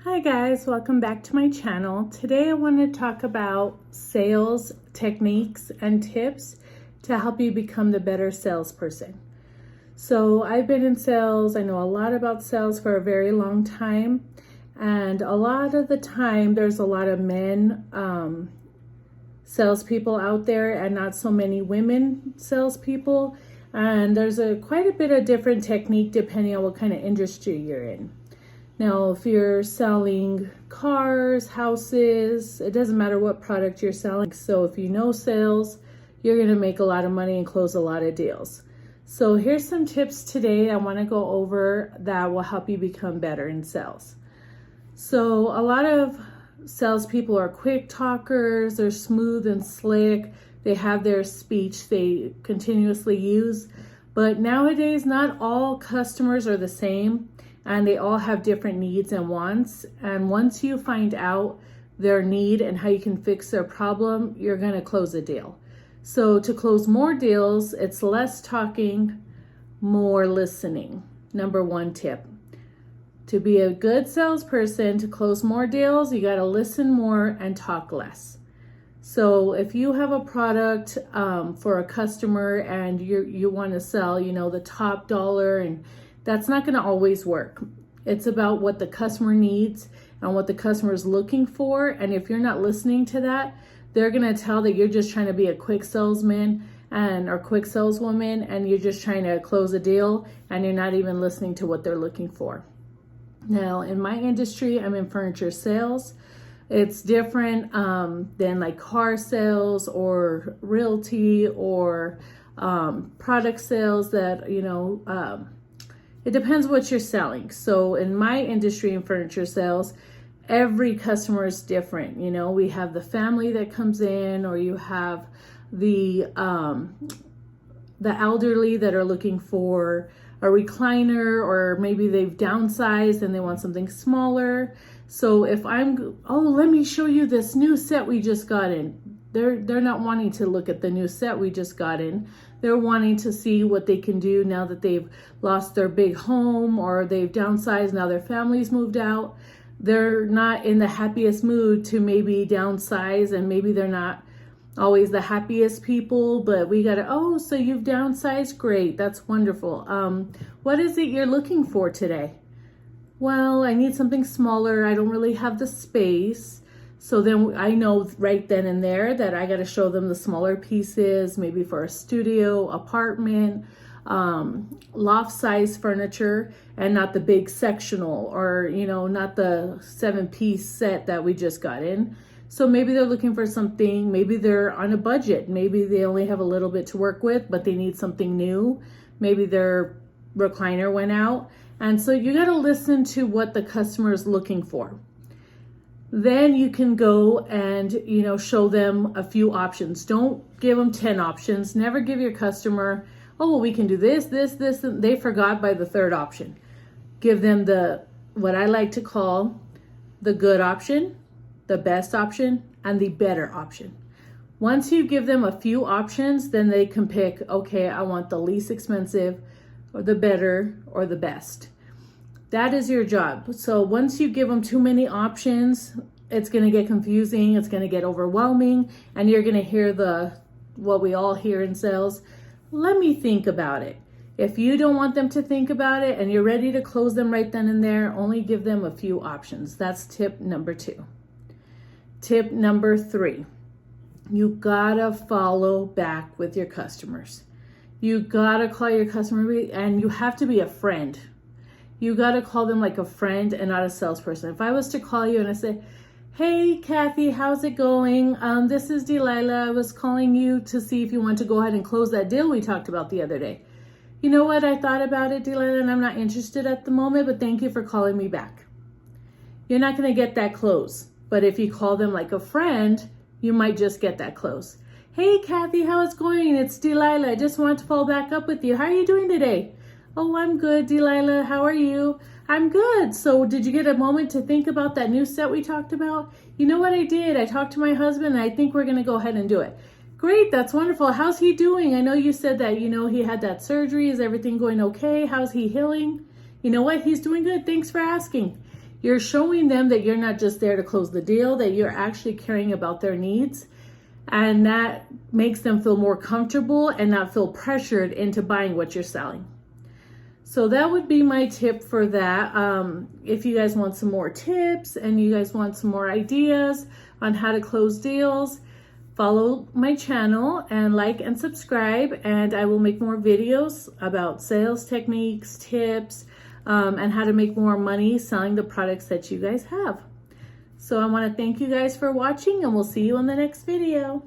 Hi guys, welcome back to my channel. Today I want to talk about sales techniques and tips to help you become the better salesperson. So I've been in sales, I know a lot about sales for a very long time, and a lot of the time there's a lot of men salespeople out there and not so many women salespeople, and there's quite a bit of different technique depending on what kind of industry you're in. Now, if you're selling cars, houses, it doesn't matter what product you're selling. So if you know sales, you're going to make a lot of money and close a lot of deals. So here's some tips today I want to go over that will help you become better in sales. So a lot of salespeople are quick talkers, they're smooth and slick, they have their speech they continuously use. But nowadays, not all customers are the same. And they all have different needs and wants. And once you find out their need and how you can fix their problem, you're going to close a deal. So to close more deals, it's less talking, more listening. Number one tip. To be a good salesperson, to close more deals, you got to listen more and talk less. So if you have a product for a customer and you want to sell, the top dollar, and that's not going to always work. It's about what the customer needs and what the customer is looking for. And if you're not listening to that, they're going to tell that you're just trying to be a quick salesman or quick saleswoman, and you're just trying to close a deal and you're not even listening to what they're looking for. Now, in my industry, I'm in furniture sales. It's different than like car sales or realty or product sales that, it depends what you're selling. So in my industry in furniture sales, every customer is different. We have the family that comes in, or you have the elderly that are looking for a recliner, or maybe they've downsized and they want something smaller. So if let me show you this new set we just got in. They're not wanting to look at the new set we just got in. They're wanting to see what they can do now that they've lost their big home or they've downsized, now their family's moved out. They're not in the happiest mood to maybe downsize, and maybe they're not always the happiest people, but we gotta, so you've downsized, great, that's wonderful. What is it you're looking for today? Well, I need something smaller, I don't really have the space. So then I know right then and there that I got to show them the smaller pieces, maybe for a studio, apartment, loft size furniture, and not the big sectional, or, not the 7-piece set that we just got in. So maybe they're looking for something, maybe they're on a budget, maybe they only have a little bit to work with, but they need something new. Maybe their recliner went out. And so you got to listen to what the customer is looking for. Then you can go and, show them a few options. Don't give them 10 options. Never give your customer, we can do this, and they forgot by the third option. Give them what I like to call the good option, the best option, and the better option. Once you give them a few options, then they can pick, okay, I want the least expensive, or the better, or the best. That is your job. So once you give them too many options, it's going to get confusing, it's going to get overwhelming, and you're going to hear what we all hear in sales, let me think about it. If you don't want them to think about it and you're ready to close them right then and there, only give them a few options. That's tip number 2. Tip number 3, you gotta follow back with your customers. You gotta call your customer, and you have to be a friend. You got to call them like a friend and not a salesperson. If I was to call you and I say, hey, Kathy, how's it going? This is Delilah. I was calling you to see if you want to go ahead and close that deal we talked about the other day. You know what? I thought about it, Delilah, and I'm not interested at the moment, but thank you for calling me back. You're not going to get that close. But if you call them like a friend, you might just get that close. Hey, Kathy, how is it going? It's Delilah. I just wanted to follow back up with you. How are you doing today? Oh, I'm good, Delilah. How are you? I'm good. So did you get a moment to think about that new set we talked about? You know what I did? I talked to my husband, and I think we're going to go ahead and do it. Great. That's wonderful. How's he doing? I know you said that, he had that surgery. Is everything going okay? How's he healing? You know what? He's doing good. Thanks for asking. you're showing them that you're not just there to close the deal, that you're actually caring about their needs. And that makes them feel more comfortable and not feel pressured into buying what you're selling. So that would be my tip for that. If you guys want some more tips and you guys want some more ideas on how to close deals, follow my channel and like and subscribe, and I will make more videos about sales techniques, tips, and how to make more money selling the products that you guys have. So I want to thank you guys for watching, and we'll see you on the next video.